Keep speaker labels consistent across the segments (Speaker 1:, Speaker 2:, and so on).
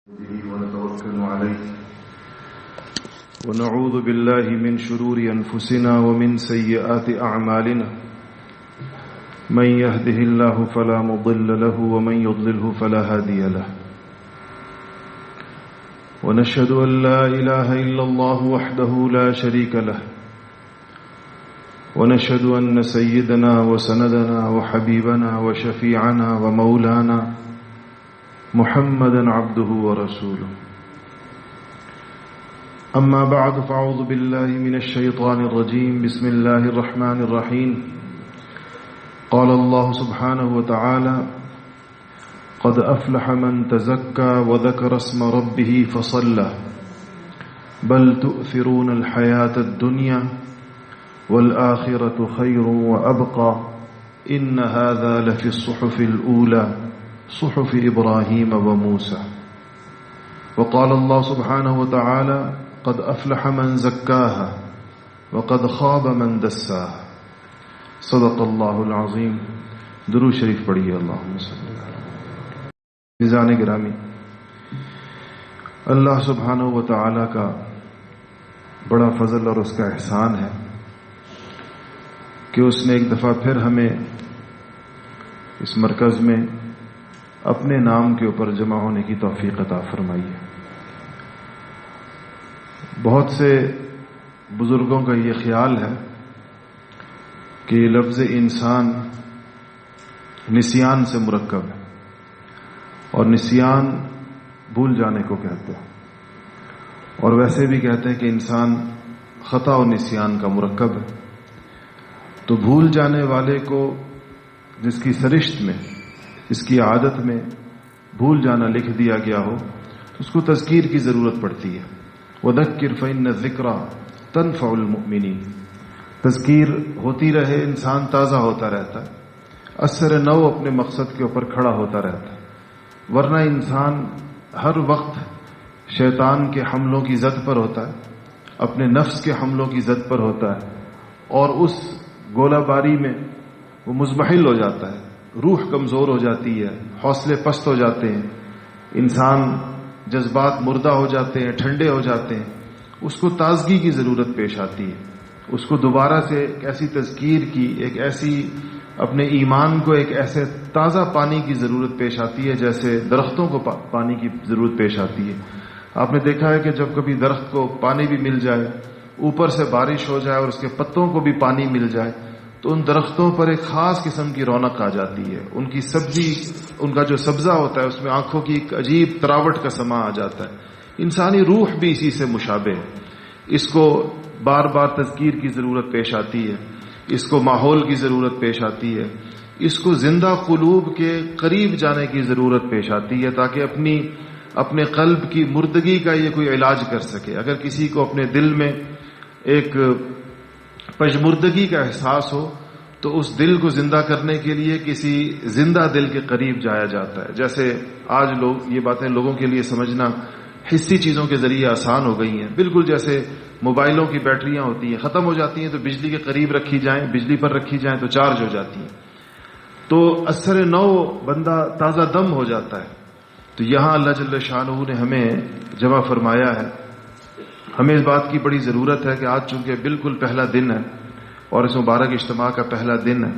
Speaker 1: ونتوكل عليه ونعوذ بالله من شرور أنفسنا ومن سيئات أعمالنا من يهده الله فلا مضل له ومن يضلله فلا هادي له ونشهد أن لا إله إلا الله وحده لا شريك له ونشهد أن سيدنا وسندنا وحبيبنا وشفيعنا ومولانا محمدا عبده ورسوله أما بعد فأعوذ بالله من الشيطان الرجيم بسم الله الرحمن الرحيم قال الله سبحانه وتعالى قد أفلح من تزكى وذكر اسم ربه فصلى بل تؤثرون الحياة الدنيا والآخرة خير وأبقى إن هذا لفي الصحف الأولى صحف إبراهيم وموسى وقال الله سبحانه وتعالى قد أفلح من زكاها وقد خاب من دساها صدق الله العظيم درود شریف پڑھیے اللہم صلی اللہ علیہ وسلم. عزیزان گرامی، اللہ سبحانہ و تعالی کا بڑا فضل اور اس کا احسان ہے کہ اس نے ایک دفعہ پھر ہمیں اس مرکز میں اپنے نام کے اوپر جمع ہونے کی توفیق عطا فرمائی ہے. بہت سے بزرگوں کا یہ خیال ہے کہ یہ لفظ انسان نسیان سے مرکب ہے اور نسیان بھول جانے کو کہتے ہیں، اور ویسے بھی کہتے ہیں کہ انسان خطا و نسیان کا مرکب ہے. تو بھول جانے والے کو جس کی سرشت میں، اس کی عادت میں بھول جانا لکھ دیا گیا ہو، اس کو تذکیر کی ضرورت پڑتی ہے. وَذَكِّرْ فَإِنَّ الذِّكْرَى تَنفَعُ الْمُؤْمِنِينَ. تذکیر ہوتی رہے، انسان تازہ ہوتا رہتا ہے، اثر نو اپنے مقصد کے اوپر کھڑا ہوتا رہتا ہے. ورنہ انسان ہر وقت شیطان کے حملوں کی زد پر ہوتا ہے، اپنے نفس کے حملوں کی زد پر ہوتا ہے، اور اس گولہ باری میں وہ مزمحل ہو جاتا ہے. روح کمزور ہو جاتی ہے، حوصلے پست ہو جاتے ہیں، انسان جذبات مردہ ہو جاتے ہیں، ٹھنڈے ہو جاتے ہیں. اس کو تازگی کی ضرورت پیش آتی ہے، اس کو دوبارہ سے ایک ایسی تذکیر کی، ایک ایسی اپنے ایمان کو ایک ایسے تازہ پانی کی ضرورت پیش آتی ہے جیسے درختوں کو پانی کی ضرورت پیش آتی ہے. آپ نے دیکھا ہے کہ جب کبھی درخت کو پانی بھی مل جائے، اوپر سے بارش ہو جائے اور اس کے پتوں کو بھی پانی مل جائے، تو ان درختوں پر ایک خاص قسم کی رونق آ جاتی ہے. ان کی سبزی، ان کا جو سبزہ ہوتا ہے، اس میں آنکھوں کی ایک عجیب تراوٹ کا سما آ جاتا ہے. انسانی روح بھی اسی سے مشابہ ہے. اس کو بار بار تذکیر کی ضرورت پیش آتی ہے، اس کو ماحول کی ضرورت پیش آتی ہے، اس کو زندہ قلوب کے قریب جانے کی ضرورت پیش آتی ہے تاکہ اپنے قلب کی مردگی کا یہ کوئی علاج کر سکے. اگر کسی کو اپنے دل میں ایک پژمردگی کا احساس ہو تو اس دل کو زندہ کرنے کے لیے کسی زندہ دل کے قریب جایا جاتا ہے. جیسے آج یہ باتیں لوگوں کے لیے سمجھنا حسی چیزوں کے ذریعے آسان ہو گئی ہیں. بالکل جیسے موبائلوں کی بیٹریاں ہوتی ہیں، ختم ہو جاتی ہیں تو بجلی کے قریب رکھی جائیں، بجلی پر رکھی جائیں تو چارج ہو جاتی ہیں، تو اثر نو بندہ تازہ دم ہو جاتا ہے. تو یہاں اللہ جل شانہ نے ہمیں جمع فرمایا ہے. ہمیں اس بات کی بڑی ضرورت ہے کہ آج چونکہ بالکل پہلا دن ہے اور اس مبارک اجتماع کا پہلا دن ہے،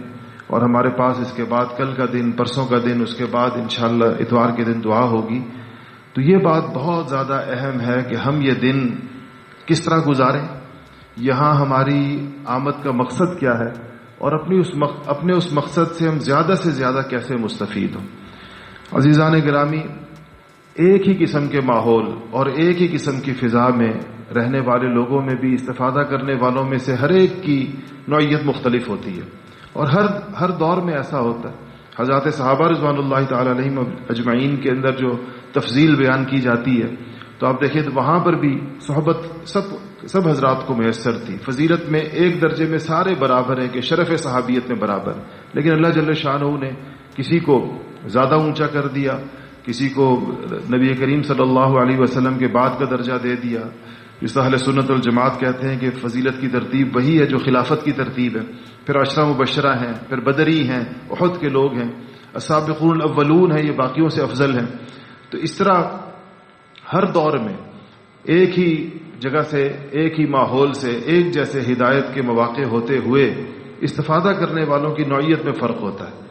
Speaker 1: اور ہمارے پاس اس کے بعد کل کا دن، پرسوں کا دن، اس کے بعد انشاءاللہ اتوار کے دن دعا ہوگی. تو یہ بات بہت زیادہ اہم ہے کہ ہم یہ دن کس طرح گزاریں، یہاں ہماری آمد کا مقصد کیا ہے، اور اپنے اس مقصد سے ہم زیادہ سے زیادہ کیسے مستفید ہوں. عزیزان گرامی، ایک ہی قسم کے ماحول اور ایک ہی قسم کی فضا میں رہنے والے لوگوں میں بھی استفادہ کرنے والوں میں سے ہر ایک کی نوعیت مختلف ہوتی ہے، اور ہر دور میں ایسا ہوتا ہے. حضرات صحابہ رضوان اللہ تعالی علیہم اجمعین کے اندر جو تفضیل بیان کی جاتی ہے تو آپ دیکھیں تو وہاں پر بھی صحبت سب حضرات کو میسر تھی. فضیلت میں ایک درجے میں سارے برابر ہیں کہ شرف صحابیت میں برابر، لیکن اللہ جل شانہ نے کسی کو زیادہ اونچا کر دیا، کسی کو نبی کریم صلی اللہ علیہ وسلم کے بعد کا درجہ دے دیا. جس اہل سنت والجماعت کہتے ہیں کہ فضیلت کی ترتیب وہی ہے جو خلافت کی ترتیب ہے، پھر عشرہ مبشرہ ہیں، پھر بدری ہیں، احد کے لوگ ہیں، السابقون الاولون ہیں، یہ باقیوں سے افضل ہیں. تو اس طرح ہر دور میں ایک ہی جگہ سے، ایک ہی ماحول سے، ایک جیسے ہدایت کے مواقع ہوتے ہوئے استفادہ کرنے والوں کی نوعیت میں فرق ہوتا ہے۔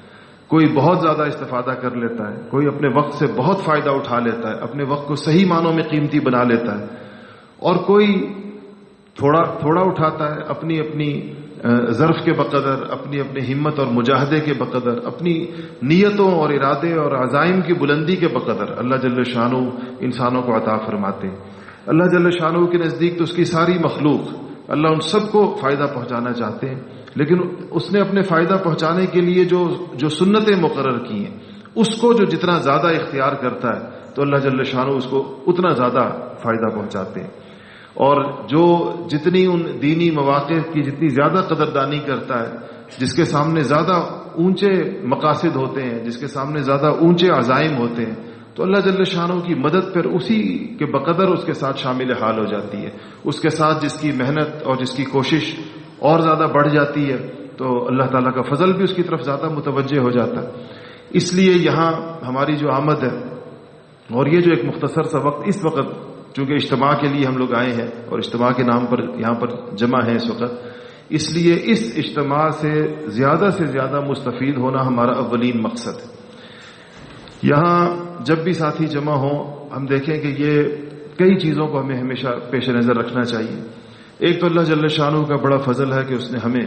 Speaker 1: کوئی بہت زیادہ استفادہ کر لیتا ہے، کوئی اپنے وقت سے بہت فائدہ اٹھا لیتا ہے، اپنے وقت کو صحیح معنوں میں قیمتی بنا لیتا ہے، اور کوئی تھوڑا اٹھاتا ہے، اپنی اپنی ظرف کے بقدر، اپنی اپنی ہمت اور مجاہدے کے بقدر، اپنی نیتوں اور ارادے اور عزائم کی بلندی کے بقدر اللہ جل شانہ انسانوں کو عطا فرماتے ہیں۔ اللہ جل شانہ کے نزدیک تو اس کی ساری مخلوق، اللہ ان سب کو فائدہ پہنچانا چاہتے ہیں، لیکن اس نے اپنے فائدہ پہنچانے کے لیے جو سنتیں مقرر کی ہیں، اس کو جو جتنا زیادہ اختیار کرتا ہے تو اللہ جل شانہ اس کو اتنا زیادہ فائدہ پہنچاتے ہیں، اور جو جتنی ان دینی مواقع کی جتنی زیادہ قدردانی کرتا ہے، جس کے سامنے زیادہ اونچے مقاصد ہوتے ہیں، جس کے سامنے زیادہ اونچے عزائم ہوتے ہیں، تو اللہ جل شانہ کی مدد پھر اسی کے بقدر اس کے ساتھ شامل حال ہو جاتی ہے۔ اس کے ساتھ جس کی محنت اور جس کی کوشش اور زیادہ بڑھ جاتی ہے تو اللہ تعالیٰ کا فضل بھی اس کی طرف زیادہ متوجہ ہو جاتا ہے۔ اس لیے یہاں ہماری جو آمد ہے، اور یہ جو ایک مختصر سا وقت اس وقت چونکہ اجتماع کے لیے ہم لوگ آئے ہیں اور اجتماع کے نام پر یہاں پر جمع ہیں اس وقت، اس لیے اس اجتماع سے زیادہ مستفید ہونا ہمارا اولین مقصد ہے۔ یہاں جب بھی ساتھی جمع ہوں، ہم دیکھیں کہ یہ کئی چیزوں کو ہمیں ہمیشہ پیش نظر رکھنا چاہیے۔ ایک تو اللہ جل شانہ کا بڑا فضل ہے کہ اس نے ہمیں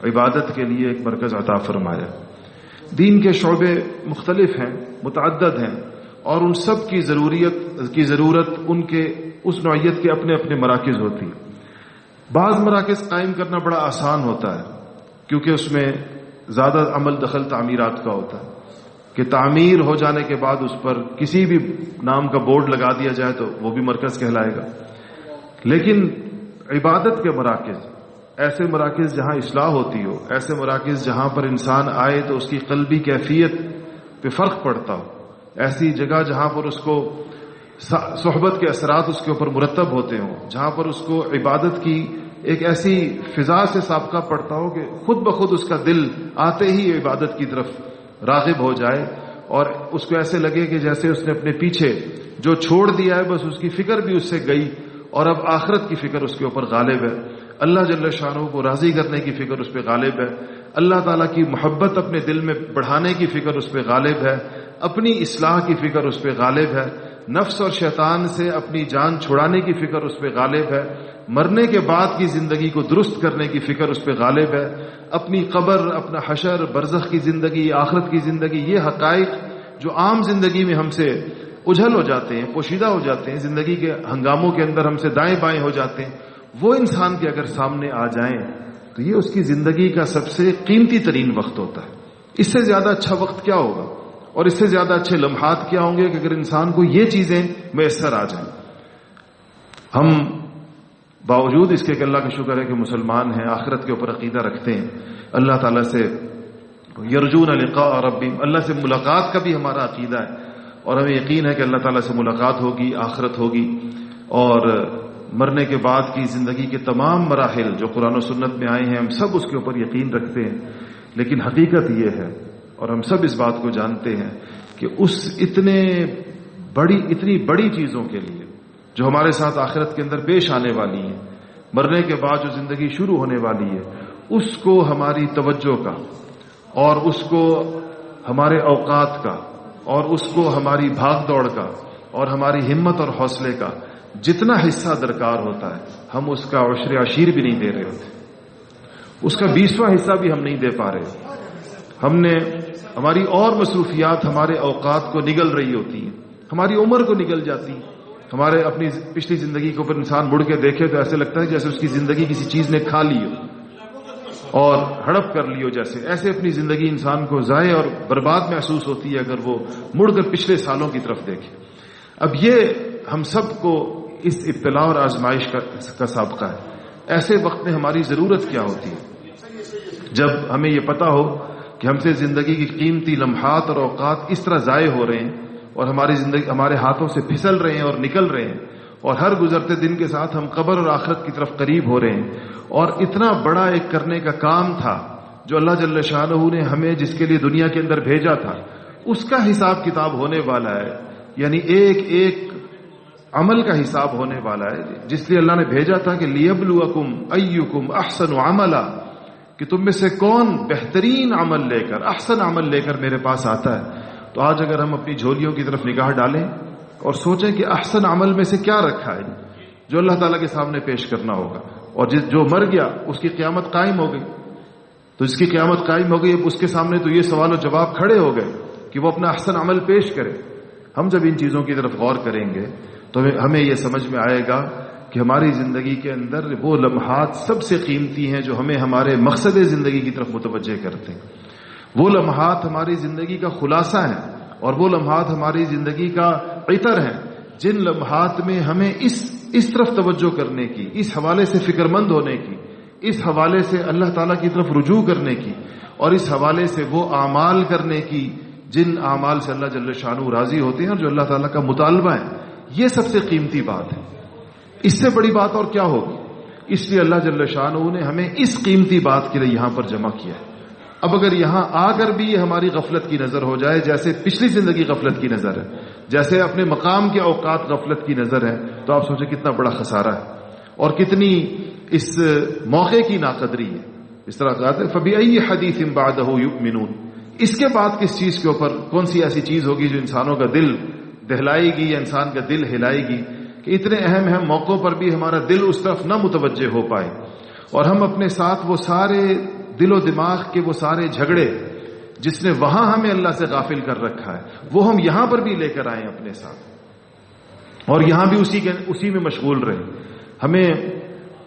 Speaker 1: عبادت کے لیے ایک مرکز عطا فرمایا۔ دین کے شعبے مختلف ہیں، متعدد ہیں، اور ان سب کی ضرورت ان کے اس نوعیت کے اپنے اپنے مراکز ہوتی ہے۔ بعض مراکز قائم کرنا بڑا آسان ہوتا ہے کیونکہ اس میں زیادہ عمل دخل تعمیرات کا ہوتا ہے کہ تعمیر ہو جانے کے بعد اس پر کسی بھی نام کا بورڈ لگا دیا جائے تو وہ بھی مرکز کہلائے گا۔ لیکن عبادت کے مراکز، ایسے مراکز جہاں اصلاح ہوتی ہو، ایسے مراکز جہاں پر انسان آئے تو اس کی قلبی کیفیت پہ فرق پڑتا ہو، ایسی جگہ جہاں پر اس کو صحبت کے اثرات اس کے اوپر مرتب ہوتے ہوں، جہاں پر اس کو عبادت کی ایک ایسی فضا سے سابقہ پڑتا ہو کہ خود بخود اس کا دل آتے ہی عبادت کی طرف راغب ہو جائے، اور اس کو ایسے لگے کہ جیسے اس نے اپنے پیچھے جو چھوڑ دیا ہے بس اس کی فکر بھی اس سے گئی، اور اب آخرت کی فکر اس کے اوپر غالب ہے، اللہ جل شانہ کو راضی کرنے کی فکر اس پہ غالب ہے، اللہ تعالیٰ کی محبت اپنے دل میں بڑھانے کی فکر اس پہ غالب ہے، اپنی اصلاح کی فکر اس پہ غالب ہے، نفس اور شیطان سے اپنی جان چھڑانے کی فکر اس پہ غالب ہے، مرنے کے بعد کی زندگی کو درست کرنے کی فکر اس پہ غالب ہے، اپنی قبر، اپنا حشر، برزخ کی زندگی، آخرت کی زندگی، یہ حقائق جو عام زندگی میں ہم سے اجھل ہو جاتے ہیں، پوشیدہ ہو جاتے ہیں، زندگی کے ہنگاموں کے اندر ہم سے دائیں بائیں ہو جاتے ہیں، وہ انسان کے اگر سامنے آ جائیں تو یہ اس کی زندگی کا سب سے قیمتی ترین وقت ہوتا ہے۔ اس سے زیادہ اچھا وقت کیا ہوگا، اور اس سے زیادہ اچھے لمحات کیا ہوں گے کہ اگر انسان کو یہ چیزیں میسر آ جائیں۔ ہم باوجود اس کے کہ اللہ کا شکر ہے کہ مسلمان ہیں، آخرت کے اوپر عقیدہ رکھتے ہیں، اللہ تعالیٰ سے یرجون لقاء ربہم، اللہ سے ملاقات کا بھی ہمارا عقیدہ ہے، اور ہمیں یقین ہے کہ اللہ تعالیٰ سے ملاقات ہوگی، آخرت ہوگی، اور مرنے کے بعد کی زندگی کے تمام مراحل جو قرآن و سنت میں آئے ہیں ہم سب اس کے اوپر یقین رکھتے ہیں۔ لیکن حقیقت یہ ہے، اور ہم سب اس بات کو جانتے ہیں کہ اس اتنی بڑی چیزوں کے لیے جو ہمارے ساتھ آخرت کے اندر پیش آنے والی ہیں، مرنے کے بعد جو زندگی شروع ہونے والی ہے، اس کو ہماری توجہ کا، اور اس کو ہمارے اوقات کا، اور اس کو ہماری بھاگ دوڑ کا، اور ہماری ہمت اور حوصلے کا جتنا حصہ درکار ہوتا ہے ہم اس کا عشر عشیر بھی نہیں دے رہے ہوتے، اس کا 20واں حصہ بھی ہم نہیں دے پا رہے۔ ہماری اور مصروفیات ہمارے اوقات کو نگل رہی ہوتی ہیں، ہماری عمر کو نگل جاتی ہے، ہمارے اپنی پچھلی زندگی کے اوپر انسان مڑ کے دیکھے تو ایسے لگتا ہے جیسے اس کی زندگی کسی چیز نے کھا لی ہو اور ہڑپ کر لی ہو، ایسے اپنی زندگی انسان کو ضائع اور برباد محسوس ہوتی ہے اگر وہ مڑ کر پچھلے سالوں کی طرف دیکھے۔ اب یہ ہم سب کو اس ابتلاء اور آزمائش کا سابقہ ہے۔ ایسے وقت میں ہماری ضرورت کیا ہوتی ہے؟ جب ہمیں یہ پتا ہو کہ ہم سے زندگی کی قیمتی لمحات اور اوقات اس طرح ضائع ہو رہے ہیں اور ہماری زندگی ہمارے ہاتھوں سے پھسل رہے ہیں اور نکل رہے ہیں، اور ہر گزرتے دن کے ساتھ ہم قبر اور آخرت کی طرف قریب ہو رہے ہیں، اور اتنا بڑا ایک کرنے کا کام تھا جو اللہ جل شانہ نے ہمیں جس کے لیے دنیا کے اندر بھیجا تھا، اس کا حساب کتاب ہونے والا ہے۔ یعنی ایک ایک عمل کا حساب ہونے والا ہے، جس لیے اللہ نے بھیجا تھا کہ لیبلوکم ایکم احسن عملا، کہ تم میں سے کون بہترین عمل لے کر، احسن عمل لے کر میرے پاس آتا ہے۔ تو آج اگر ہم اپنی جھولیوں کی طرف نگاہ ڈالیں اور سوچیں کہ احسن عمل میں سے کیا رکھا ہے جو اللہ تعالیٰ کے سامنے پیش کرنا ہوگا، اور جو مر گیا اس کی قیامت قائم ہو گئی، تو جس کی قیامت قائم ہو گئی اس کے سامنے تو یہ سوال و جواب کھڑے ہو گئے کہ وہ اپنا احسن عمل پیش کرے۔ ہم جب ان چیزوں کی طرف غور کریں گے تو ہمیں یہ سمجھ میں آئے گا کہ ہماری زندگی کے اندر وہ لمحات سب سے قیمتی ہیں جو ہمیں ہمارے مقصد زندگی کی طرف متوجہ کرتے ہیں۔ وہ لمحات ہماری زندگی کا خلاصہ ہیں، اور وہ لمحات ہماری زندگی کا عطر ہیں، جن لمحات میں ہمیں اس طرف توجہ کرنے کی، اس حوالے سے فکر مند ہونے کی، اس حوالے سے اللہ تعالیٰ کی طرف رجوع کرنے کی، اور اس حوالے سے وہ اعمال کرنے کی جن اعمال سے اللہ جل شانہ راضی ہوتے ہیں اور جو اللہ تعالیٰ کا مطالبہ ہے۔ یہ سب سے قیمتی بات ہے، اس سے بڑی بات اور کیا ہوگی؟ اس لیے اللہ جل شانہ نے ہمیں اس قیمتی بات کے لیے یہاں پر جمع کیا ہے۔ اب اگر یہاں آ کر بھی یہ ہماری غفلت کی نظر ہو جائے، جیسے پچھلی زندگی غفلت کی نظر ہے، جیسے اپنے مقام کے اوقات غفلت کی نظر ہے، تو آپ سوچیں کتنا بڑا خسارہ ہے اور کتنی اس موقع کی ناقدری ہے۔ اس طرح کہا ہے فَبِأَيِّ حَدِيثٍ بَعْدَهُ يُؤْمِنُونَ، اس کے بعد کس چیز کے اوپر، کون سی ایسی چیز ہوگی جو انسانوں کا دل دہلائے گی یا انسان کا دل ہلائے گی کہ اتنے اہم موقعوں پر بھی ہمارا دل اس طرف نہ متوجہ ہو پائے، اور ہم اپنے ساتھ وہ سارے دل و دماغ کے وہ سارے جھگڑے جس نے وہاں ہمیں اللہ سے غافل کر رکھا ہے وہ ہم یہاں پر بھی لے کر آئیں اپنے ساتھ، اور یہاں بھی اسی میں مشغول رہیں۔ ہمیں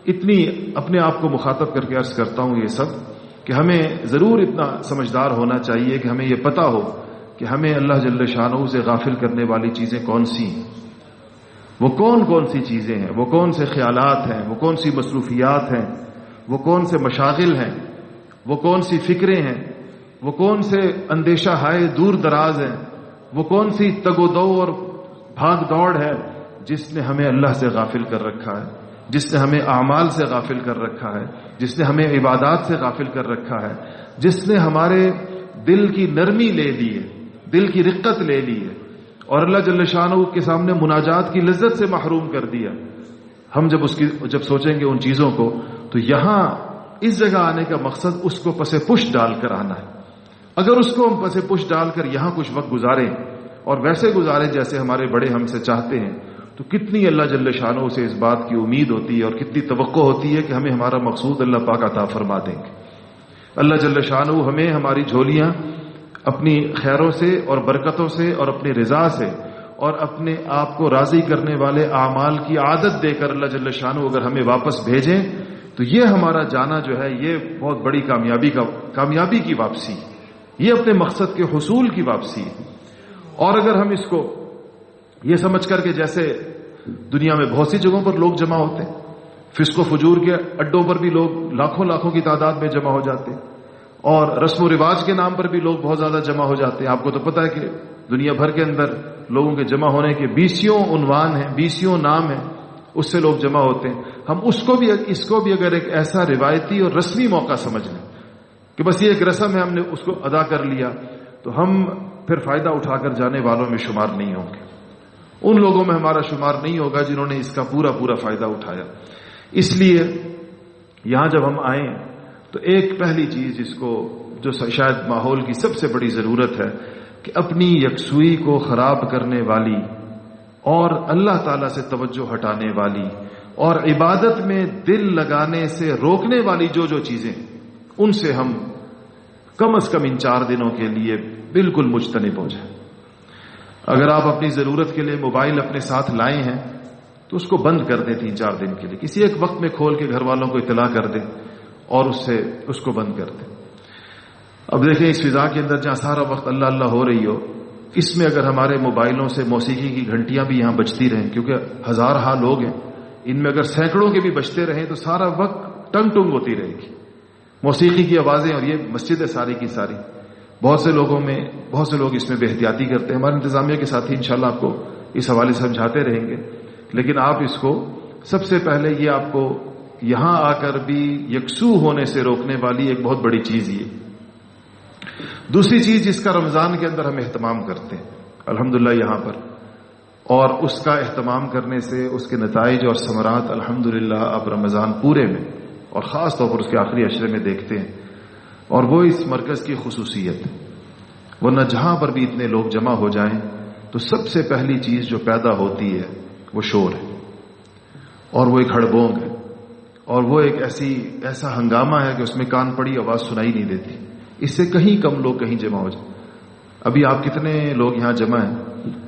Speaker 1: اتنی اپنے آپ کو مخاطب کر کے عرض کرتا ہوں یہ سب کہ ہمیں ضرور اتنا سمجھدار ہونا چاہیے کہ ہمیں یہ پتہ ہو کہ ہمیں اللہ جل شانہ سے غافل کرنے والی چیزیں کون سی ہیں، وہ کون سی چیزیں ہیں، وہ کون سے خیالات ہیں، وہ کون سی مصروفیات ہیں، وہ کون سے مشاغل ہیں، وہ کون سی فکریں ہیں، وہ کون سے اندیشہ ہائے دور دراز ہیں، وہ کون سی تگ و دو اور بھاگ دوڑ ہے جس نے ہمیں اللہ سے غافل کر رکھا ہے، جس نے ہمیں اعمال سے غافل کر رکھا ہے، جس نے ہمیں عبادات سے غافل کر رکھا ہے، جس نے ہمارے دل کی نرمی لے لی ہے، دل کی رقت لے لی ہے، اور اللہ جل شانہ کے سامنے مناجات کی لذت سے محروم کر دیا۔ ہم جب سوچیں گے ان چیزوں کو تو یہاں اس جگہ آنے کا مقصد اس کو پس پش ڈال کر آنا ہے۔ اگر اس کو ہم پس پش ڈال کر یہاں کچھ وقت گزاریں اور ویسے گزاریں جیسے ہمارے بڑے ہم سے چاہتے ہیں، تو کتنی اللہ جل شانہ سے اس بات کی امید ہوتی ہے اور کتنی توقع ہوتی ہے کہ ہمیں ہمارا مقصود اللہ پاک عطا فرما دیں گے۔ اللہ جل شانہ ہمیں ہماری جھولیاں اپنی خیروں سے اور برکتوں سے اور اپنی رضا سے اور اپنے آپ کو راضی کرنے والے اعمال کی عادت دے کر اللہ جل شانہ اگر ہمیں واپس بھیجیں تو یہ ہمارا جانا جو ہے یہ بہت بڑی کامیابی کی واپسی، یہ اپنے مقصد کے حصول کی واپسی ہے۔ اور اگر ہم اس کو یہ سمجھ کر کہ جیسے دنیا میں بہت سی جگہوں پر لوگ جمع ہوتے ہیں، فسق و فجور کے اڈوں پر بھی لوگ لاکھوں کی تعداد میں جمع ہو جاتے ہیں، اور رسم و رواج کے نام پر بھی لوگ بہت زیادہ جمع ہو جاتے ہیں۔ آپ کو تو پتہ ہے کہ دنیا بھر کے اندر لوگوں کے جمع ہونے کے 20 عنوان ہیں، 20 نام ہیں، اس سے لوگ جمع ہوتے ہیں۔ ہم اس کو بھی اگر ایک ایسا روایتی اور رسمی موقع سمجھ لیں کہ بس یہ ایک رسم ہے، ہم نے اس کو ادا کر لیا، تو ہم پھر فائدہ اٹھا کر جانے والوں میں شمار نہیں ہوں گے، ان لوگوں میں ہمارا شمار نہیں ہوگا جنہوں نے اس کا پورا فائدہ اٹھایا۔ اس لیے یہاں جب ہم آئیں تو ایک پہلی چیز جو شاید ماحول کی سب سے بڑی ضرورت ہے کہ اپنی یکسوئی کو خراب کرنے والی اور اللہ تعالیٰ سے توجہ ہٹانے والی اور عبادت میں دل لگانے سے روکنے والی جو چیزیں ان سے ہم کم از کم ان 4 دنوں کے لیے بالکل مجتنب ہو جائیں۔ اگر آپ اپنی ضرورت کے لیے موبائل اپنے ساتھ لائے ہیں تو اس کو بند کر دیں 3-4 دن کے لیے، کسی ایک وقت میں کھول کے گھر والوں کو اطلاع کر دیں اور اس کو بند کر دیں۔ اب دیکھیں اس فضا کے اندر جہاں سارا وقت اللہ اللہ ہو رہی ہو، اس میں اگر ہمارے موبائلوں سے موسیقی کی گھنٹیاں بھی یہاں بجتی رہیں، کیونکہ ہزارہا لوگ ہیں، ان میں اگر سینکڑوں کے بھی بجتے رہیں تو سارا وقت ٹنگ ہوتی رہے گی موسیقی کی آوازیں، اور یہ مسجد ہے ساری کی ساری۔ بہت سے لوگ اس میں بے احتیاطی کرتے ہیں، ہمارے انتظامیہ کے ساتھی انشاءاللہ آپ کو اس حوالے سے سمجھاتے رہیں گے، لیکن آپ اس کو سب سے پہلے یہ آپ کو یہاں آ کر بھی یکسو ہونے سے روکنے والی ایک بہت بڑی چیز یہ۔ دوسری چیز جس کا رمضان کے اندر ہم اہتمام کرتے ہیں الحمدللہ یہاں پر، اور اس کا اہتمام کرنے سے اس کے نتائج اور ثمرات الحمدللہ اب رمضان پورے میں اور خاص طور پر اس کے آخری عشرے میں دیکھتے ہیں، اور وہ اس مرکز کی خصوصیت ہے۔ ورنہ جہاں پر بھی اتنے لوگ جمع ہو جائیں تو سب سے پہلی چیز جو پیدا ہوتی ہے وہ شور ہے، اور وہ ایک ہڑبونگ ہے، اور وہ ایک ایسا ہنگامہ ہے کہ اس میں کان پڑی آواز سنائی نہیں دیتی۔ اس سے کہیں کم لوگ کہیں جمع ہو جائیں۔ ابھی آپ کتنے لوگ یہاں جمع ہیں؟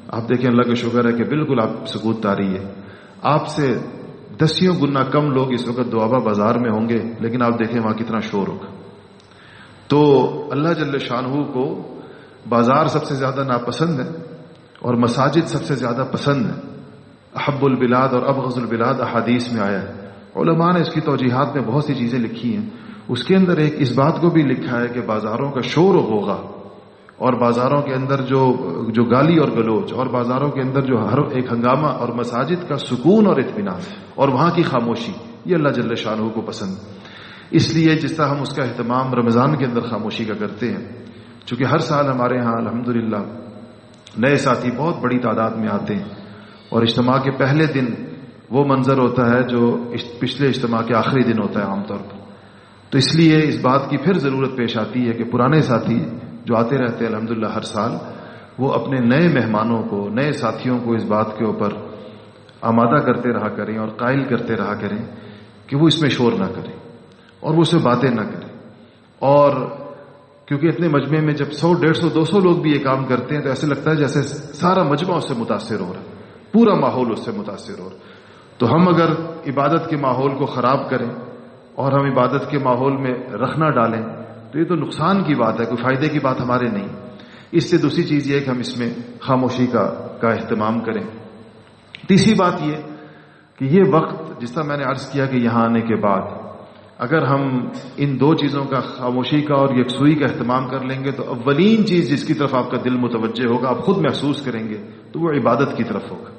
Speaker 1: آپ دیکھیں، اللہ کا شکر ہے کہ بالکل آپ سکوت طاری ہے۔ آپ سے 10 گنا کم لوگ اس وقت دوابہ بازار میں ہوں گے، لیکن آپ دیکھیں وہاں کتنا شور ہوگا۔ تو اللہ جل شانہ کو بازار سب سے زیادہ ناپسند ہے اور مساجد سب سے زیادہ پسند ہے۔ احب البلاد اور ابغض البلاد احادیث میں آیا ہے۔ علماء نے اس کی توجیحات میں بہت سی چیزیں لکھی ہیں۔ اس کے اندر ایک اس بات کو بھی لکھا ہے کہ بازاروں کا شور و غوغا، اور بازاروں کے اندر جو گالی اور گلوچ، اور بازاروں کے اندر جو ہر ایک ہنگامہ، اور مساجد کا سکون اور اطمینان اور وہاں کی خاموشی، یہ اللہ جل شانہ کو پسند۔ اس لیے جس طرح ہم اس کا اہتمام رمضان کے اندر خاموشی کا کرتے ہیں، چونکہ ہر سال ہمارے ہاں الحمدللہ نئے ساتھی بہت بڑی تعداد میں آتے ہیں، اور اجتماع کے پہلے دن وہ منظر ہوتا ہے جو پچھلے اجتماع کے آخری دن ہوتا ہے عام طور پر۔ تو اس لیے اس بات کی پھر ضرورت پیش آتی ہے کہ پرانے ساتھی جو آتے رہتے ہیں الحمدللہ ہر سال، وہ اپنے نئے مہمانوں کو، نئے ساتھیوں کو اس بات کے اوپر آمادہ کرتے رہا کریں اور قائل کرتے رہا کریں کہ وہ اس میں شور نہ کریں اور وہ اس سے باتیں نہ کریں۔ اور کیونکہ اتنے مجمع میں جب 100 150 200 لوگ بھی یہ کام کرتے ہیں تو ایسے لگتا ہے جیسے سارا مجمع اس سے متاثر ہو رہا ہے، پورا ماحول اس سے متاثر ہو رہا ہے۔ تو ہم اگر عبادت کے ماحول کو خراب کریں اور ہم عبادت کے ماحول میں رکھنا ڈالیں تو یہ تو نقصان کی بات ہے، کوئی فائدے کی بات ہمارے نہیں۔ اس سے دوسری چیز یہ ہے کہ ہم اس میں خاموشی کا اہتمام کریں۔ تیسری بات یہ کہ یہ وقت، جس طرح میں نے عرض کیا کہ یہاں آنے کے بعد اگر ہم ان دو چیزوں کا، خاموشی کا اور یکسوئی کا اہتمام کر لیں گے، تو اولین چیز جس کی طرف آپ کا دل متوجہ ہوگا، آپ خود محسوس کریں گے، تو وہ عبادت کی طرف ہوگا۔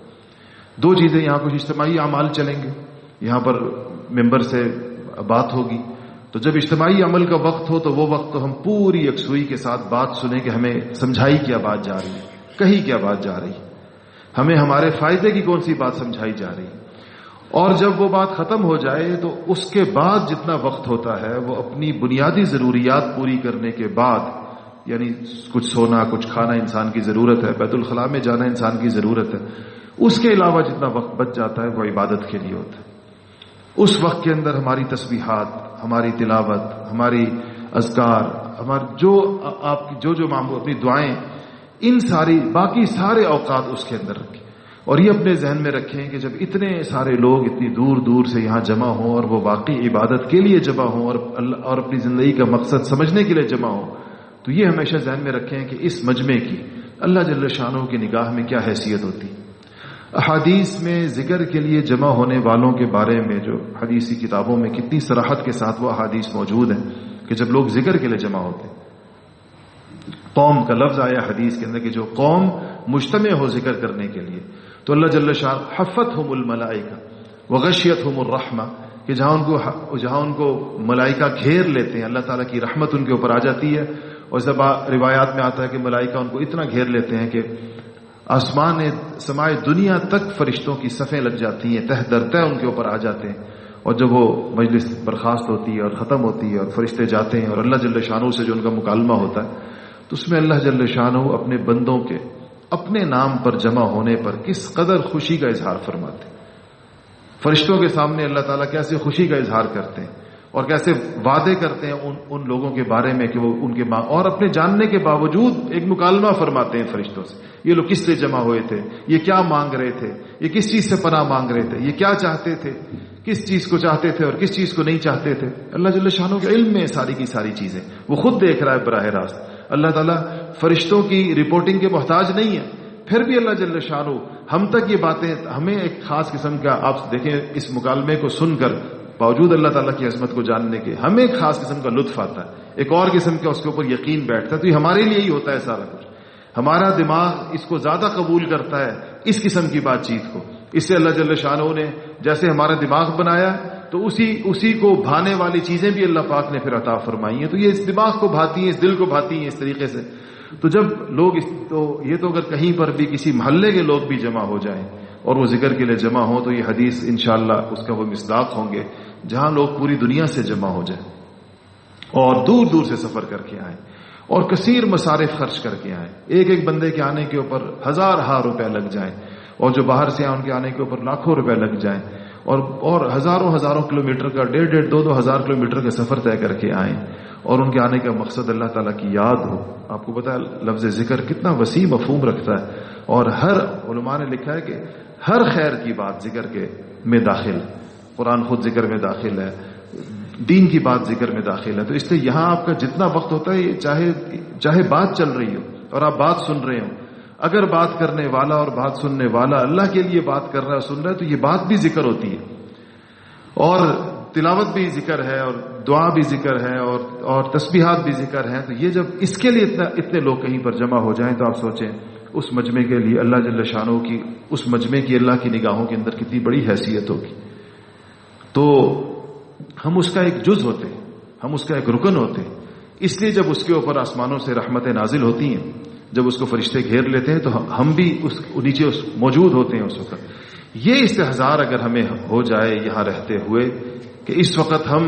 Speaker 1: دو چیزیں، یہاں کچھ اجتماعی اعمال چلیں گے، یہاں پر ممبر سے بات ہوگی، تو جب اجتماعی عمل کا وقت ہو تو وہ وقت تو ہم پوری یکسوئی کے ساتھ بات سنیں کہ ہمیں سمجھائی کیا بات جا رہی ہے، کہیں کیا بات جا رہی ہے، ہمیں ہمارے فائدے کی کون سی بات سمجھائی جا رہی ہے۔ اور جب وہ بات ختم ہو جائے تو اس کے بعد جتنا وقت ہوتا ہے وہ اپنی بنیادی ضروریات پوری کرنے کے بعد، یعنی کچھ سونا، کچھ کھانا انسان کی ضرورت ہے، بیت الخلاء میں جانا انسان کی ضرورت ہے، اس کے علاوہ جتنا وقت بچ جاتا ہے وہ عبادت کے لیے ہوتا ہے۔ اس وقت کے اندر ہماری تسبیحات، ہماری تلاوت، ہماری اذکار، ہمارے جو معمول، اپنی دعائیں، ان ساری باقی سارے اوقات اس کے اندر رکھیں۔ اور یہ اپنے ذہن میں رکھیں کہ جب اتنے سارے لوگ اتنی دور دور سے یہاں جمع ہوں اور وہ واقعی عبادت کے لیے جمع ہوں اور اپنی زندگی کا مقصد سمجھنے کے لیے جمع ہوں، تو یہ ہمیشہ ذہن میں رکھیں کہ اس مجمع کی اللہ جل شانہ کی نگاہ میں کیا حیثیت ہوتی۔ احادیث میں ذکر کے لیے جمع ہونے والوں کے بارے میں جو حدیثی کتابوں میں کتنی صراحت کے ساتھ وہ احادیث موجود ہیں کہ جب لوگ ذکر کے لیے جمع ہوتے، قوم کا لفظ آیا حدیث کے اندر کہ جو قوم مجتمع ہو ذکر کرنے کے لیے، تو اللہ جل شانہ حفتہم الملائکہ وغشیتہم الرحمہ، کہ جہاں ان کو ملائکہ گھیر لیتے ہیں، اللہ تعالیٰ کی رحمت ان کے اوپر آ جاتی ہے۔ اور جب روایات میں آتا ہے کہ ملائکہ ان کو اتنا گھیر لیتے ہیں کہ آسمان سمائے دنیا تک فرشتوں کی صفیں لگ جاتی ہیں، تہ در تہ ان کے اوپر آ جاتے ہیں۔ اور جب وہ مجلس برخاست ہوتی ہے اور ختم ہوتی ہے اور فرشتے جاتے ہیں اور اللہ جل شانہ سے جو ان کا مکالمہ ہوتا ہے، تو اس میں اللہ جل شانہ اپنے بندوں کے اپنے نام پر جمع ہونے پر کس قدر خوشی کا اظہار فرماتے ہیں۔ فرشتوں کے سامنے اللہ تعالیٰ کیسے خوشی کا اظہار کرتے ہیں اور کیسے وعدے کرتے ہیں ان لوگوں کے بارے میں کہ وہ ان کے اور اپنے جاننے کے باوجود ایک مکالمہ فرماتے ہیں فرشتوں سے، یہ لوگ کس سے جمع ہوئے تھے، یہ کیا مانگ رہے تھے، یہ کس چیز سے پناہ مانگ رہے تھے، یہ کیا چاہتے تھے، کس چیز کو چاہتے تھے اور کس چیز کو نہیں چاہتے تھے۔ اللہ جل شانہ کے علم میں ساری کی ساری چیزیں وہ خود دیکھ رہا ہے براہ راست۔ اللہ تعالیٰ فرشتوں کی رپورٹنگ کے محتاج نہیں ہے، پھر بھی اللہ جل شانہ ہم تک یہ باتیں، ہمیں ایک خاص قسم کا، آپ دیکھیں اس مکالمے کو سن کر باوجود اللہ تعالیٰ کی عظمت کو جاننے کے ہمیں ایک خاص قسم کا لطف آتا ہے، ایک اور قسم کا اس کے اوپر یقین بیٹھتا ہے۔ تو یہ ہمارے لیے ہی ہوتا ہے سارا کچھ، ہمارا دماغ اس کو زیادہ قبول کرتا ہے اس قسم کی بات چیت کو۔ اس سے اللہ جل شانہ نے جیسے ہمارا دماغ بنایا تو اسی کو بھانے والی چیزیں بھی اللہ پاک نے پھر عطا فرمائی ہیں. تو یہ اس دماغ کو بھاتی ہیں، اس دل کو بھاتی ہیں اس طریقے سے. تو جب لوگ یہ تو اگر کہیں پر بھی کسی محلے کے لوگ بھی جمع ہو جائیں اور وہ ذکر کے لیے جمع ہوں تو یہ حدیث انشاءاللہ اس کا وہ مصداق ہوں گے. جہاں لوگ پوری دنیا سے جمع ہو جائیں اور دور دور سے سفر کر کے آئیں اور کثیر مصارف خرچ کر کے آئیں، ایک بندے کے آنے کے اوپر ہزار روپے لگ جائیں، اور جو باہر سے آئیں ان کے آنے کے اوپر لاکھوں روپے لگ جائیں، اور ہزاروں کلومیٹر کا 1,500-2,000 کلومیٹر کا سفر طے کر کے آئیں، اور ان کے آنے کا مقصد اللہ تعالیٰ کی یاد ہو. آپ کو پتا ہے لفظ ذکر کتنا وسیع مفہوم رکھتا ہے، اور ہر علماء نے لکھا ہے کہ ہر خیر کی بات ذکر کے میں داخل، قرآن خود ذکر میں داخل ہے، دین کی بات ذکر میں داخل ہے. تو اس لیے یہاں آپ کا جتنا وقت ہوتا ہے چاہے بات چل رہی ہو اور آپ بات سن رہے ہو، اگر بات کرنے والا اور بات سننے والا اللہ کے لیے بات کر رہا ہے سن رہا ہے تو یہ بات بھی ذکر ہوتی ہے، اور تلاوت بھی ذکر ہے، اور دعا بھی ذکر ہے، اور تسبیحات بھی ذکر ہیں. تو یہ جب اس کے لیے اتنے لوگ کہیں پر جمع ہو جائیں تو آپ سوچیں اس مجمع کے لیے اللہ جل شانہ کی، اس مجمع کی اللہ کی نگاہوں کے اندر کتنی بڑی حیثیت ہوگی. تو ہم اس کا ایک جز ہوتے ہیں، ہم اس کا ایک رکن ہوتے ہیں. اس لیے جب اس کے اوپر آسمانوں سے رحمتیں نازل ہوتی ہیں، جب اس کو فرشتے گھیر لیتے ہیں تو ہم بھی نیچے موجود ہوتے ہیں اس وقت. یہ استحضار اگر ہمیں ہو جائے یہاں رہتے ہوئے کہ اس وقت ہم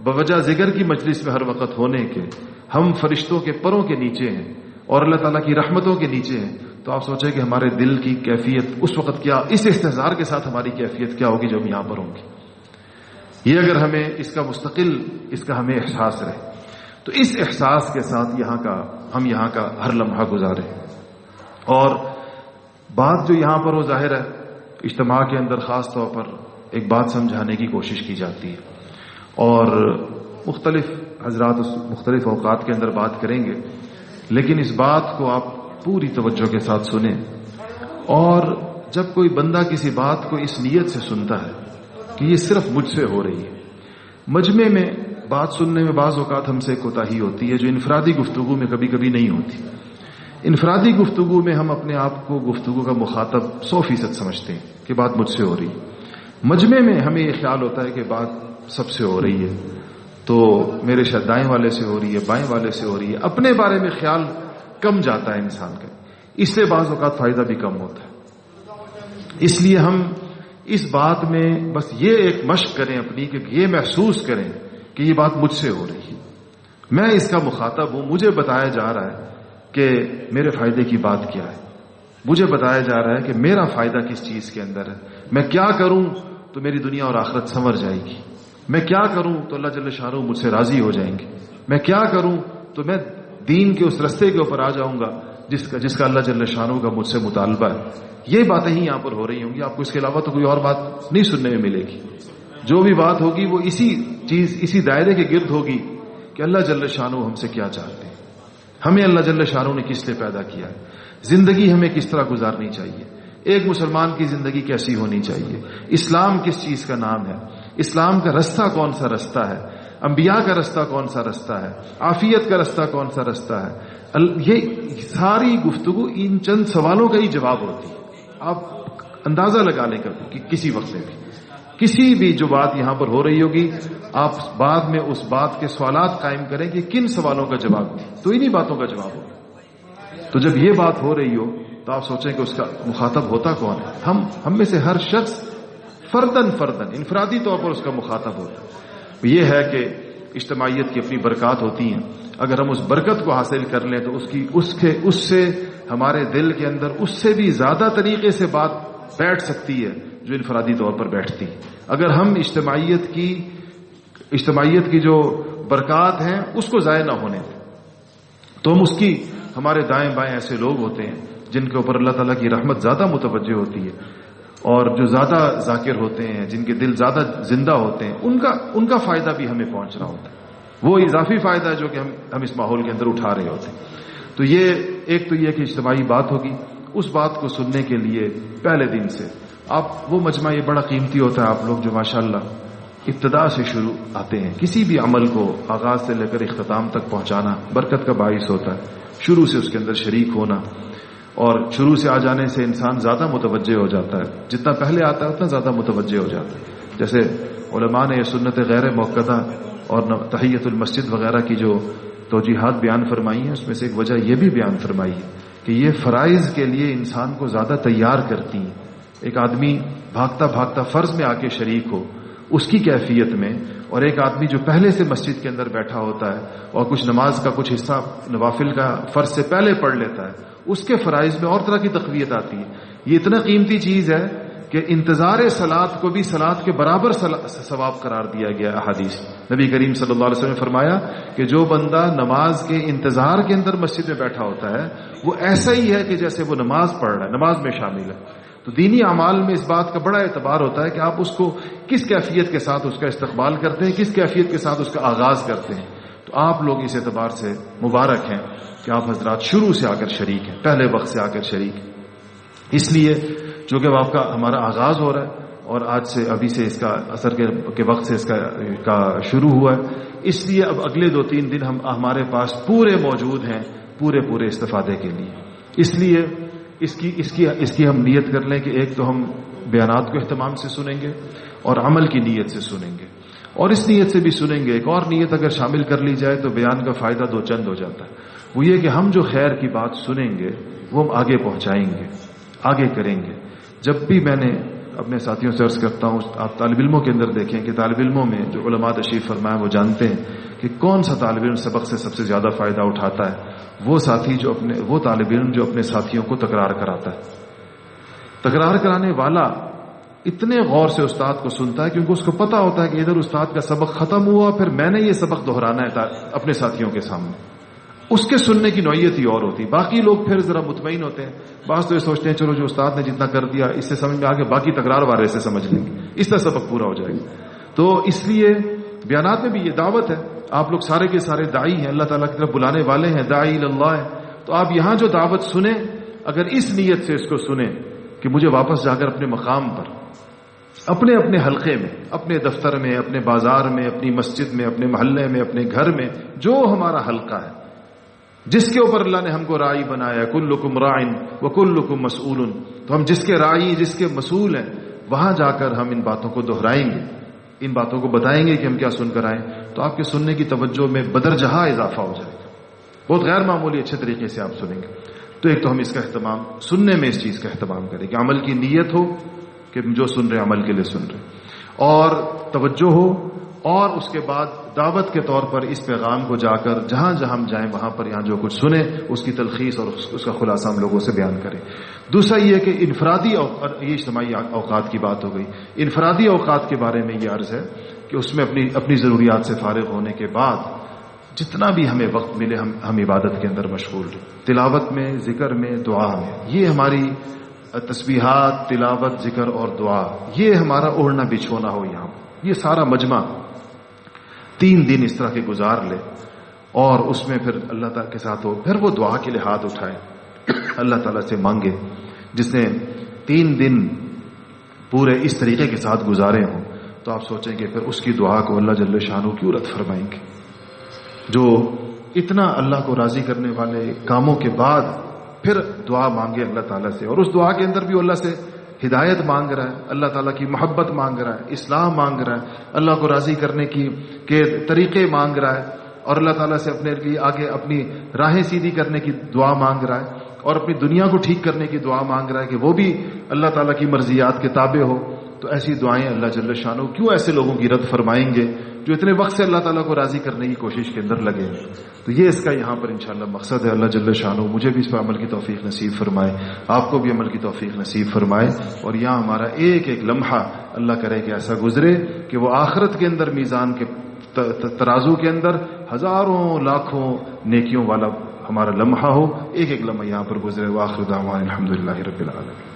Speaker 1: بوجہ ذکر کی مجلس میں ہر وقت ہونے کے ہم فرشتوں کے پروں کے نیچے ہیں اور اللہ تعالیٰ کی رحمتوں کے نیچے ہیں، تو آپ سوچیں کہ ہمارے دل کی کیفیت اس وقت کیا، اس استحضار کے ساتھ ہماری کیفیت کیا ہوگی جب یہاں پر ہوں گے. یہ اگر ہمیں اس کا مستقل اس کا ہمیں احساس رہے تو اس احساس کے ساتھ ہم یہاں کا ہر لمحہ گزاریں. اور بات جو یہاں پر وہ ظاہر ہے اجتماع کے اندر خاص طور پر ایک بات سمجھانے کی کوشش کی جاتی ہے، اور مختلف حضرات مختلف اوقات کے اندر بات کریں گے، لیکن اس بات کو آپ پوری توجہ کے ساتھ سنیں. اور جب کوئی بندہ کسی بات کو اس نیت سے سنتا ہے کہ یہ صرف مجھ سے ہو رہی ہے، مجمع میں بات سننے میں بعض اوقات ہم سے کوتاہی ہوتی ہے جو انفرادی گفتگو میں کبھی کبھی نہیں ہوتی. انفرادی گفتگو میں ہم اپنے آپ کو گفتگو کا مخاطب 100% سمجھتے ہیں کہ بات مجھ سے ہو رہی ہے. مجمع میں ہمیں یہ خیال ہوتا ہے کہ بات سب سے ہو رہی ہے، تو میرے شاید دائیں والے سے ہو رہی ہے، بائیں والے سے ہو رہی ہے. اپنے بارے میں خیال کم جاتا ہے انسان کا، اس سے بعض اوقات فائدہ بھی کم ہوتا ہے. اس لیے ہم اس بات میں بس یہ ایک مشق کریں اپنی کہ یہ محسوس کریں کہ یہ بات مجھ سے ہو رہی ہے، میں اس کا مخاطب ہوں، مجھے بتایا جا رہا ہے کہ میرے فائدے کی بات کیا ہے، مجھے بتایا جا رہا ہے کہ میرا فائدہ کس چیز کے اندر ہے، میں کیا کروں تو میری دنیا اور آخرت سنور جائے گی، میں کیا کروں تو اللہ جل شانہ مجھ سے راضی ہو جائیں گے، میں کیا کروں تو میں دین کے اس رستے کے اوپر آ جاؤں گا جس کا اللہ جل شانہ کا مجھ سے مطالبہ ہے. یہ باتیں ہی یہاں پر ہو رہی ہوں گی، آپ کو اس کے علاوہ تو کوئی اور بات نہیں سننے میں ملے گی. جو بھی بات ہوگی وہ اسی دائرے کے گرد ہوگی کہ اللہ جل شانہ ہم سے کیا چاہتے ہیں، ہمیں اللہ جل شانہ نے کس لیے پیدا کیا ہے، زندگی ہمیں کس طرح گزارنی چاہیے، ایک مسلمان کی زندگی کیسی ہونی چاہیے، اسلام کس چیز کا نام ہے، اسلام کا رستہ کون سا رستہ ہے، انبیاء کا رستہ کون سا رستہ ہے، عافیت کا رستہ کون سا رستہ ہے. یہ ساری گفتگو ان چند سوالوں کا ہی جواب ہوتی ہے. آپ اندازہ لگا لیں کہ کسی وقت میں بھی کسی بھی جو بات یہاں پر ہو رہی ہوگی آپ بعد میں اس بات کے سوالات قائم کریں کہ کن سوالوں کا جواب دی تو انہی باتوں کا جواب ہوگا. تو جب یہ بات ہو رہی ہو تو آپ سوچیں کہ اس کا مخاطب ہوتا کون ہے. ہم میں سے ہر شخص فردن انفرادی طور پر اس کا مخاطب ہوتا ہے. یہ ہے کہ اجتماعیت کی اپنی برکات ہوتی ہیں، اگر ہم اس برکت کو حاصل کر لیں تو اس سے ہمارے دل کے اندر اس سے بھی زیادہ طریقے سے بات بیٹھ سکتی ہے جو انفرادی طور پر بیٹھتی. اگر ہم اجتماعیت کی جو برکات ہیں اس کو ضائع نہ ہونے دیں تو ہمارے دائیں بائیں ایسے لوگ ہوتے ہیں جن کے اوپر اللہ تعالیٰ کی رحمت زیادہ متوجہ ہوتی ہے، اور جو زیادہ ذاکر ہوتے ہیں، جن کے دل زیادہ زندہ ہوتے ہیں، ان کا فائدہ بھی ہمیں پہنچ رہا ہوتا ہے. وہ اضافی فائدہ ہے جو کہ ہم اس ماحول کے اندر اٹھا رہے ہوتے ہیں. تو یہ کہ اجتماعی بات ہوگی، اس بات کو سننے کے لیے پہلے دن سے وہ مجمع یہ بڑا قیمتی ہوتا ہے. آپ لوگ جو ماشاءاللہ ابتدا سے شروع آتے ہیں، کسی بھی عمل کو آغاز سے لے کر اختتام تک پہنچانا برکت کا باعث ہوتا ہے. شروع سے اس کے اندر شریک ہونا اور شروع سے آ جانے سے انسان زیادہ متوجہ ہو جاتا ہے، جتنا پہلے آتا ہے اتنا زیادہ متوجہ ہو جاتا ہے۔ جیسے علماء نے یہ سنت غیر موقدہ اور تحیت المسجد وغیرہ کی جو توجیحات بیان فرمائی ہیں، اس میں سے ایک وجہ یہ بھی بیان فرمائی ہے کہ یہ فرائض کے لیے انسان کو زیادہ تیار کرتی ہیں۔ ایک آدمی بھاگتا بھاگتا فرض میں آ کے شریک ہو اس کی کیفیت میں، اور ایک آدمی جو پہلے سے مسجد کے اندر بیٹھا ہوتا ہے اور کچھ نماز کا کچھ حصہ نوافل کا فرض سے پہلے پڑھ لیتا ہے، اس کے فرائض میں اور طرح کی تقویت آتی ہے۔ یہ اتنا قیمتی چیز ہے کہ انتظار صلاۃ کو بھی صلاۃ کے برابر ثواب قرار دیا گیا۔ احادیث نبی کریم صلی اللہ علیہ وسلم نے فرمایا کہ جو بندہ نماز کے انتظار کے اندر مسجد میں بیٹھا ہوتا ہے وہ ایسا ہی ہے کہ جیسے وہ نماز پڑھ رہا ہے، نماز میں شامل ہے۔ تو دینی اعمال میں اس بات کا بڑا اعتبار ہوتا ہے کہ آپ اس کو کس کیفیت کے ساتھ اس کا استقبال کرتے ہیں، کس کیفیت کے ساتھ اس کا آغاز کرتے ہیں۔ تو آپ لوگ اس اعتبار سے مبارک ہیں کہ آپ حضرات شروع سے آ کر شریک ہیں، پہلے وقت سے آ کر شریک ہیں۔ اس لیے چونکہ آپ کا ہمارا آغاز ہو رہا ہے اور آج سے ابھی سے اس کا اثر کے وقت سے اس کا شروع ہوا ہے، اس لیے اب اگلے 2-3 دن ہمارے پاس پورے موجود ہیں پورے استفادے کے لیے۔ اس لیے اس کی ہم نیت کر لیں کہ ایک تو ہم بیانات کو اہتمام سے سنیں گے اور عمل کی نیت سے سنیں گے، اور اس نیت سے بھی سنیں گے۔ ایک اور نیت اگر شامل کر لی جائے تو بیان کا فائدہ 2 چند ہو جاتا ہے، وہ یہ کہ ہم جو خیر کی بات سنیں گے وہ ہم آگے پہنچائیں گے، آگے کریں گے۔ جب بھی میں نے اپنے ساتھیوں سے عرض کرتا ہوں، آپ طالب علموں کے اندر دیکھیں کہ طالب علموں میں جو علماء تشریف فرمائے وہ جانتے ہیں کہ کون سا طالب علم سبق سے سب سے زیادہ فائدہ اٹھاتا ہے، وہ طالب علم جو اپنے ساتھیوں کو تکرار کراتا ہے۔ تکرار کرانے والا اتنے غور سے استاد کو سنتا ہے کیونکہ اس کو پتا ہوتا ہے کہ ادھر استاد کا سبق ختم ہوا، پھر میں نے یہ سبق دہرانا ہے اپنے ساتھیوں کے سامنے۔ اس کے سننے کی نوعیت ہی اور ہوتی۔ باقی لوگ پھر ذرا مطمئن ہوتے ہیں، بعض تو یہ سوچتے ہیں چلو جو استاد نے جتنا کر دیا اس سے سمجھ میں آگے باقی تکرار والے سے سمجھ لیں گے، اس طرح سبق پورا ہو جائے گا۔ تو اس لیے بیانات میں بھی یہ دعوت ہے، آپ لوگ سارے کے سارے داعی ہیں، اللہ تعالیٰ کی طرف بلانے والے ہیں، داعی اللہ ہے۔ تو آپ یہاں جو دعوت سنیں اگر اس نیت سے اس کو سنیں کہ مجھے واپس جا کر اپنے مقام پر، اپنے حلقے میں، اپنے دفتر میں، اپنے بازار میں، اپنی مسجد میں، اپنے محلے میں، اپنے گھر میں جو ہمارا حلقہ ہے جس کے اوپر اللہ نے ہم کو راعی بنایا، کلکم راعٍ وکلکم مسئول، تو ہم جس کے راعی جس کے مسئول ہیں وہاں جا کر ہم ان باتوں کو دہرائیں گے، ان باتوں کو بتائیں گے کہ ہم کیا سن کر آئیں، تو آپ کے سننے کی توجہ میں بدرجہا اضافہ ہو جائے گا، بہت غیر معمولی اچھے طریقے سے آپ سنیں گے۔ تو ایک تو ہم اس کا اہتمام سننے میں اس چیز کا اہتمام کریں کہ عمل کی نیت ہو کہ جو سن رہے عمل کے لیے سن رہے، اور توجہ ہو، اور اس کے بعد دعوت کے طور پر اس پیغام کو جا کر جہاں جہاں ہم جائیں وہاں پر یہاں جو کچھ سنیں اس کی تلخیص اور اس کا خلاصہ ہم لوگوں سے بیان کریں۔ دوسرا یہ کہ انفرادی یہ اجتماعی اوقات کی بات ہو گئی، انفرادی اوقات کے بارے میں یہ عرض ہے کہ اس میں اپنی ضروریات سے فارغ ہونے کے بعد جتنا بھی ہمیں وقت ملے ہم عبادت کے اندر مشغول رہیں، تلاوت میں، ذکر میں، دعا میں۔ یہ ہماری تسبیحات، تلاوت، ذکر اور دعا، یہ ہمارا اوڑھنا بچھونا ہو، یہاں یہ سارا مجمع 3 دن اس طرح کے گزار لے، اور اس میں پھر اللہ تعالیٰ کے ساتھ ہو، پھر وہ دعا کے لیے ہاتھ اٹھائے، اللہ تعالیٰ سے مانگے۔ جس نے 3 دن پورے اس طریقے کے ساتھ گزارے ہوں تو آپ سوچیں کہ پھر اس کی دعا کو اللہ جل شانہ کیوں رد فرمائیں گے، جو اتنا اللہ کو راضی کرنے والے کاموں کے بعد پھر دعا مانگے اللہ تعالیٰ سے، اور اس دعا کے اندر بھی اللہ سے ہدایت مانگ رہا ہے، اللہ تعالیٰ کی محبت مانگ رہا ہے، اصلاح مانگ رہا ہے، اللہ کو راضی کرنے کے طریقے مانگ رہا ہے، اور اللہ تعالیٰ سے اپنے لیے آگے اپنی راہیں سیدھی کرنے کی دعا مانگ رہا ہے، اور اپنی دنیا کو ٹھیک کرنے کی دعا مانگ رہا ہے کہ وہ بھی اللہ تعالیٰ کی مرضیات کے تابع ہو۔ تو ایسی دعائیں اللہ جل شانہ کیوں ایسے لوگوں کی رد فرمائیں گے جو اتنے وقت سے اللہ تعالیٰ کو راضی کرنے کی کوشش کے اندر لگے ہیں۔ تو یہ اس کا یہاں پر انشاءاللہ مقصد ہے۔ اللہ جل شانہ مجھے بھی اس پر عمل کی توفیق نصیب فرمائے، آپ کو بھی عمل کی توفیق نصیب فرمائے، اور یہاں ہمارا ایک ایک لمحہ اللہ کرے کہ ایسا گزرے کہ وہ آخرت کے اندر میزان کے ترازو کے اندر ہزاروں لاکھوں نیکیوں والا ہمارا لمحہ ہو، ایک ایک لمحہ یہاں پر گزرے۔ وآخر دعوانا الحمدللہ رب العالمین۔